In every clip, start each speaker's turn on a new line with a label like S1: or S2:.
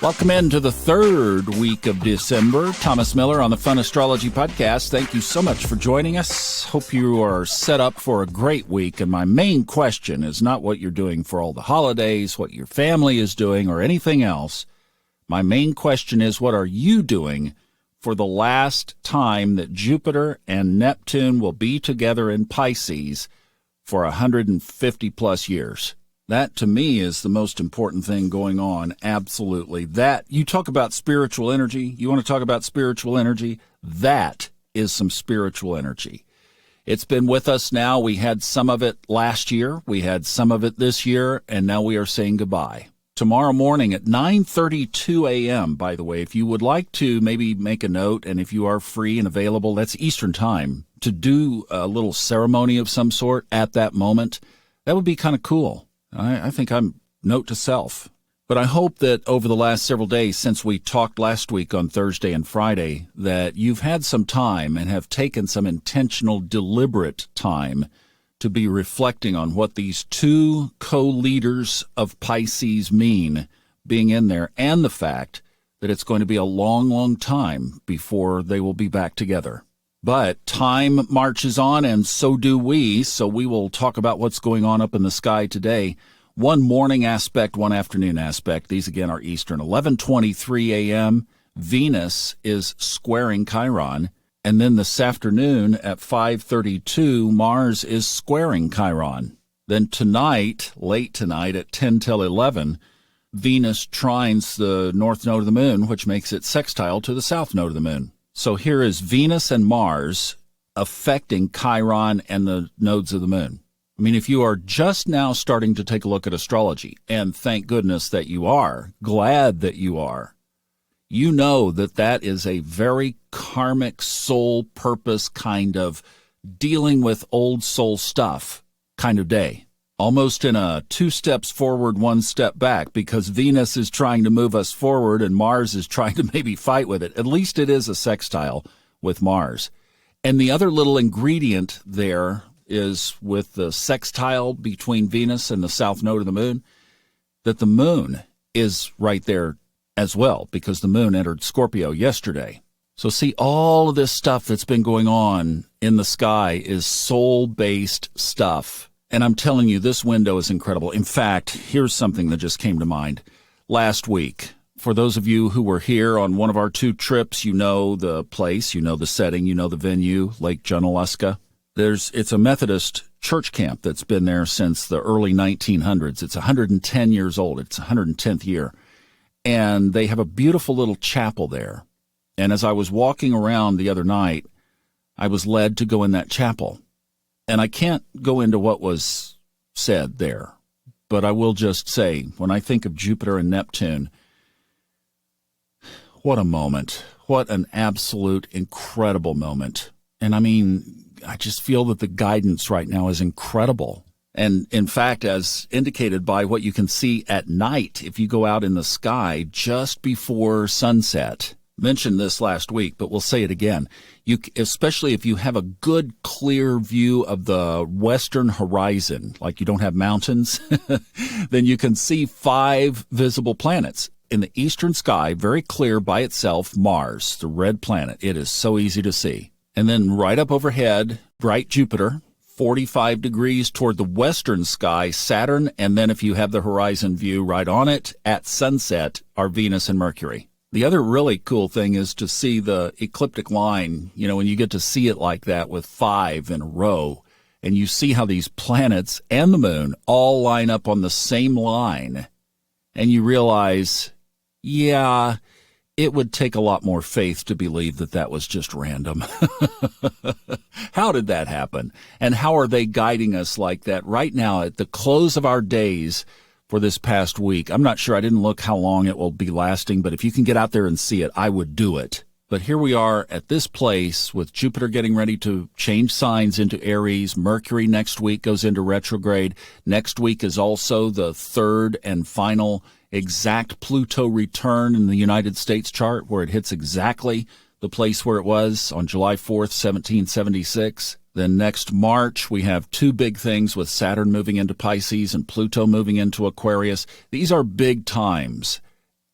S1: Welcome into the third week of December. Thomas Miller on the Fun Astrology Podcast. Thank you so much for joining us. Hope you are set up for a great week. And my main question is not what you're doing for all the holidays, what your family is doing, or anything else. My main question is, what are you doing for the last time that Jupiter and Neptune will be together in Pisces for 150 plus years? That, to me, is the most important thing going on. Absolutely. That, you talk about spiritual energy. You want to talk about spiritual energy? That is some spiritual energy. It's been with us now. We had some of it last year. We had some of it this year. And now we are saying goodbye. Tomorrow morning at 9:32 a.m., by the way, if you would like to maybe make a note, and if you are free and available, that's Eastern time, to do a little ceremony of some sort at that moment, that would be kind of cool. I think I'm note to self. But I hope that over the last several days since we talked last week on Thursday and Friday, that you've had some time and have taken some intentional, deliberate time to be reflecting on what these two co-leaders of Pisces mean being in there, and the fact that it's going to be a long, long time before they will be back together. But time marches on, and so do we, so we will talk about what's going on up in the sky today. One morning aspect, one afternoon aspect. These, again, are Eastern. 11:23 a.m., Venus is squaring Chiron, and then this afternoon at 5:32, Mars is squaring Chiron. Then tonight, late tonight at 10 till 11, Venus trines the north node of the moon, which makes it sextile to the south node of the moon. So here is Venus and Mars affecting Chiron and the nodes of the moon. I mean, if you are just now starting to take a look at astrology, and thank goodness that you are, glad that you are, you know that that is a very karmic soul purpose kind of dealing with old soul stuff kind of day. Almost in a 2 steps forward, 1 step back, because Venus is trying to move us forward and Mars is trying to maybe fight with it. At least it is a sextile with Mars. And the other little ingredient there is with the sextile between Venus and the south node of the moon, that the moon is right there as well, because the moon entered Scorpio yesterday. So see, all of this stuff that's been going on in the sky is soul-based stuff. And I'm telling you, this window is incredible. In fact, here's something that just came to mind. Last week, for those of you who were here on one of our 2 trips, you know the place, you know the setting, you know the venue, Lake Junaluska. It's a Methodist church camp that's been there since the early 1900s. It's 110 years old. It's 110th year. And they have a beautiful little chapel there. And as I was walking around the other night, I was led to go in that chapel. And I can't go into what was said there, but I will just say, when I think of Jupiter and Neptune, what a moment. What an absolute incredible moment. And I mean, I just feel that the guidance right now is incredible. And in fact, as indicated by what you can see at night, if you go out in the sky just before sunset, mentioned this last week, but we'll say it again. Especially if you have a good, clear view of the western horizon, like you don't have mountains, then you can see 5 visible planets. In the eastern sky, very clear by itself, Mars, the red planet. It is so easy to see. And then right up overhead, bright Jupiter, 45 degrees toward the western sky, Saturn, and then if you have the horizon view right on it, at sunset, are Venus and Mercury. The other really cool thing is to see the ecliptic line, you know, when you get to see it like that with 5 in a row, and you see how these planets and the moon all line up on the same line, and you realize, yeah, it would take a lot more faith to believe that that was just random. How did that happen? And how are they guiding us like that right now at the close of our days for this past week? I'm not sure. I didn't look how long it will be lasting, but if you can get out there and see it, I would do it. But here we are at this place with Jupiter getting ready to change signs into Aries. Mercury next week goes into retrograde. Next week is also the third and final exact Pluto return in the United States chart, where it hits exactly the place where it was on July 4th, 1776. Then next March, we have 2 big things with Saturn moving into Pisces and Pluto moving into Aquarius. These are big times.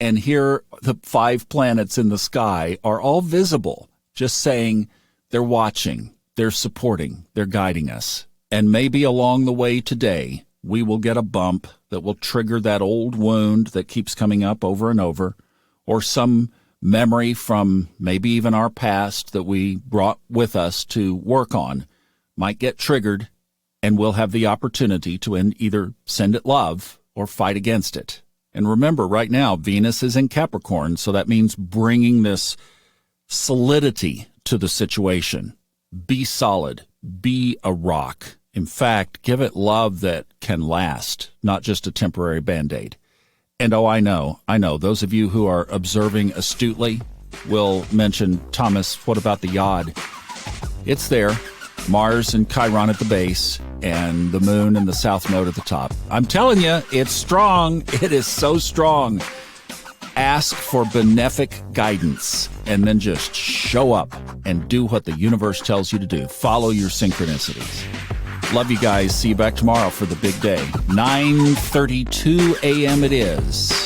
S1: And here, the 5 planets in the sky are all visible, just saying they're watching, they're supporting, they're guiding us. And maybe along the way today, we will get a bump that will trigger that old wound that keeps coming up over and over, or some memory from maybe even our past that we brought with us to work on might get triggered, and we'll have the opportunity to either send it love or fight against it. And remember, right now, Venus is in Capricorn, so that means bringing this solidity to the situation. Be solid. Be a rock. In fact, give it love that can last, not just a temporary Band-Aid. And I know, those of you who are observing astutely will mention, Thomas, what about the yod? It's there. Mars and Chiron at the base, and the moon and the south node at the top. I'm telling you, it's strong. It is so strong. Ask for benefic guidance, and then just show up and do what the universe tells you to do. Follow your synchronicities. Love you guys. See you back tomorrow for the big day. 9:32 a.m. it is.